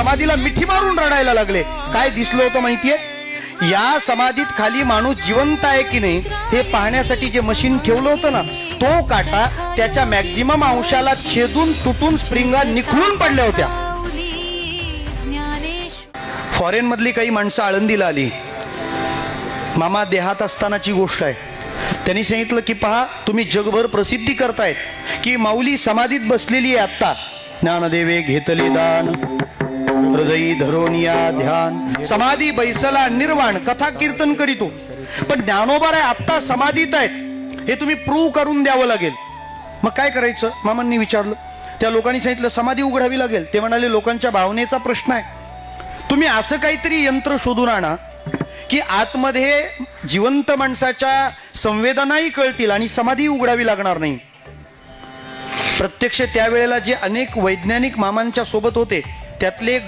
समाधीला मिठी मारून रडायला लागले. काय दिसलं होतं माहितीये? या समाधीत खाली माणूस जिवंत आहे की नाही हे पाहण्यासाठी जे मशीन ठेवलं होतं ना, तो काटा त्याच्या मॅक्झिमम अंशाला छेदून तुटून स्प्रिंगा निखळून पडल्या होत्या. फॉरेन मधली काही माणसं आळंदीला आली. मामा देहात असतानाची गोष्ट आहे. त्यांनी सांगितलं की पहा, तुम्ही जगभर प्रसिद्धी करतायत की माऊली समाधीत बसलेली आहे आत्ता. ज्ञानदेवे घेतले दान, हृदयी धरोनिया ध्यान, समाधी बैसला निर्वाण, कथा कीर्तन करीतो. पण ज्ञानोबा आहे आत्ता समाधीत आहेत, हे तुम्ही प्रूव्ह करून द्यावं लागेल. मग काय करायचं मामांनी विचारलं. त्या लोकांनी सांगितलं समाधी उघडावी लागेल. ते म्हणाले लोकांच्या भावनेचा प्रश्न आहे, तुम्ही असं काहीतरी यंत्र शोधून आणा की आतमध्ये जिवंत माणसाच्या संवेदनाही कळतील आणि समाधी उघडावी लागणार नाही. प्रत्यक्ष त्यावेळेला जे अनेक वैज्ञानिक मामांच्या सोबत होते त्यातले